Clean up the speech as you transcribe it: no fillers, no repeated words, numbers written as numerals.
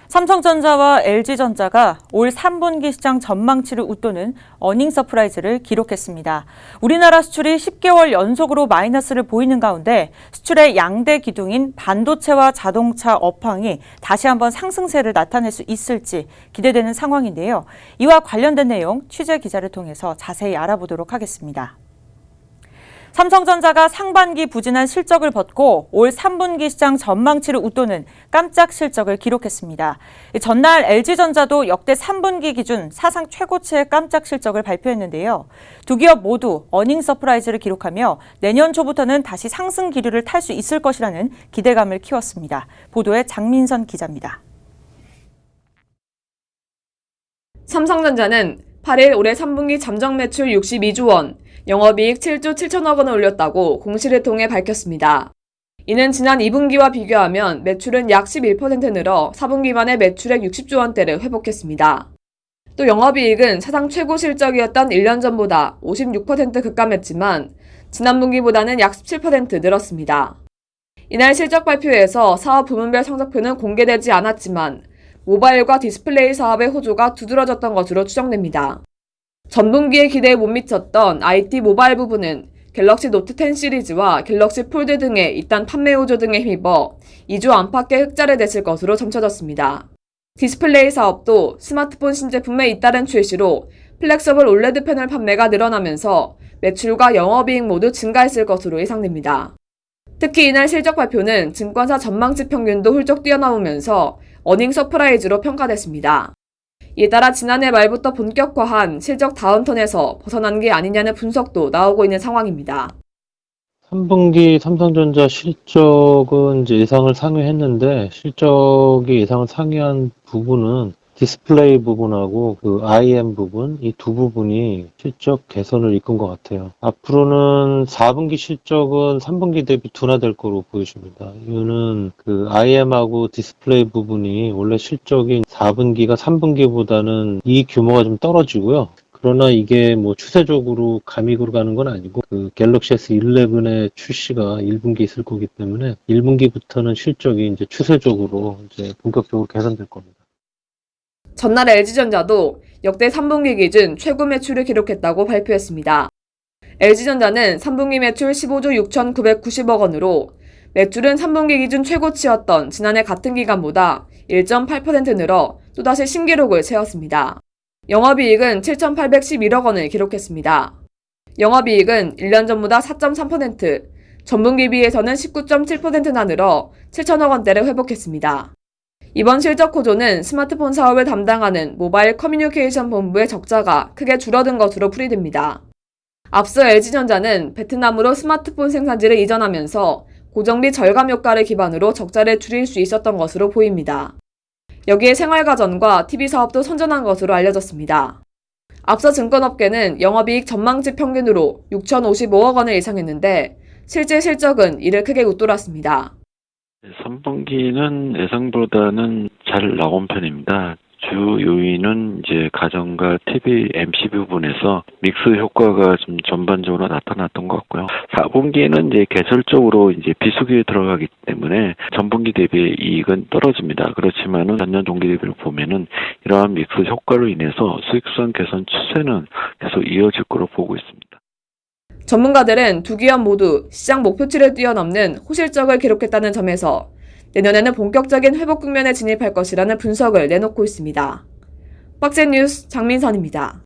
삼성전자와 LG전자가 올 3분기 시장 전망치를 웃도는 어닝 서프라이즈를 기록했습니다. 우리나라 수출이 10개월 연속으로 마이너스를 보이는 가운데 수출의 양대 기둥인 반도체와 자동차 업황이 다시 한번 상승세를 나타낼 수 있을지 기대되는 상황인데요. 이와 관련된 내용 취재 기자를 통해서 자세히 알아보도록 하겠습니다. 삼성전자가 상반기 부진한 실적을 벗고 올 3분기 시장 전망치를 웃도는 깜짝 실적을 기록했습니다. 전날 LG전자도 역대 3분기 기준 사상 최고치의 깜짝 실적을 발표했는데요. 두 기업 모두 어닝 서프라이즈를 기록하며 내년 초부터는 다시 상승 기류를 탈 수 있을 것이라는 기대감을 키웠습니다. 보도에 장민선 기자입니다. 삼성전자는 8일 올해 3분기 잠정 매출 62조 원, 영업이익 7조 7천억 원을 올렸다고 공시를 통해 밝혔습니다. 이는 지난 2분기와 비교하면 매출은 약 11% 늘어 4분기 만에 매출액 60조 원대를 회복했습니다. 또 영업이익은 사상 최고 실적이었던 1년 전보다 56% 급감했지만 지난 분기보다는 약 17% 늘었습니다. 이날 실적 발표에서 사업 부문별 성적표는 공개되지 않았지만 모바일과 디스플레이 사업의 호조가 두드러졌던 것으로 추정됩니다. 전분기에 기대에 못 미쳤던 IT 모바일 부분은 갤럭시 노트 10 시리즈와 갤럭시 폴드 등의 잇단 판매 호조 등에 힘입어 2조 안팎의 흑자를 냈을 것으로 점쳐졌습니다. 디스플레이 사업도 스마트폰 신제품의 잇따른 출시로 플렉서블 올레드 패널 판매가 늘어나면서 매출과 영업이익 모두 증가했을 것으로 예상됩니다. 특히 이날 실적 발표는 증권사 전망치 평균도 훌쩍 뛰어넘으면서 어닝 서프라이즈로 평가됐습니다. 이에 따라 지난해 말부터 본격화한 실적 다운턴에서 벗어난 게 아니냐는 분석도 나오고 있는 상황입니다. 3분기 삼성전자 실적은 이제 예상을 상회했는데 실적이 예상을 상회한 부분은 디스플레이 부분하고 그 IM 부분, 이 두 부분이 실적 개선을 이끈 것 같아요. 앞으로는 4분기 실적은 3분기 대비 둔화될 거로 보여집니다. 이유는 그 IM하고 디스플레이 부분이 원래 실적인 4분기가 3분기보다는 이 규모가 좀 떨어지고요. 그러나 이게 뭐 추세적으로 가미구로 가는 건 아니고 그 갤럭시 S11의 출시가 1분기 있을 거기 때문에 1분기부터는 실적이 이제 추세적으로 이제 본격적으로 개선될 겁니다. 전날 LG전자도 역대 3분기 기준 최고 매출을 기록했다고 발표했습니다. LG전자는 3분기 매출 15조 6,990억 원으로 매출은 3분기 기준 최고치였던 지난해 같은 기간보다 1.8% 늘어 또다시 신기록을 세웠습니다. 영업이익은 7,811억 원을 기록했습니다. 영업이익은 1년 전보다 4.3%, 전분기 비해서는 19.7%나 늘어 7천억 원대를 회복했습니다. 이번 실적 호조는 스마트폰 사업을 담당하는 모바일 커뮤니케이션 본부의 적자가 크게 줄어든 것으로 풀이됩니다. 앞서 LG전자는 베트남으로 스마트폰 생산지를 이전하면서 고정비 절감 효과를 기반으로 적자를 줄일 수 있었던 것으로 보입니다. 여기에 생활가전과 TV 사업도 선전한 것으로 알려졌습니다. 앞서 증권업계는 영업이익 전망치 평균으로 6,055억 원을 예상했는데 실제 실적은 이를 크게 웃돌았습니다. 3분기는 예상보다는 잘 나온 편입니다. 주 요인은 이제 가전과 TV, MC 부분에서 믹스 효과가 좀 전반적으로 나타났던 것 같고요. 4분기에는 이제 계절적으로 이제 비수기에 들어가기 때문에 전분기 대비 이익은 떨어집니다. 그렇지만은 전년 동기 대비를 보면은 이러한 믹스 효과로 인해서 수익성 개선 추세는 계속 이어질 거로 보고 있습니다. 전문가들은 두 기업 모두 시장 목표치를 뛰어넘는 호실적을 기록했다는 점에서 내년에는 본격적인 회복 국면에 진입할 것이라는 분석을 내놓고 있습니다. 박젠 뉴스 장민선입니다.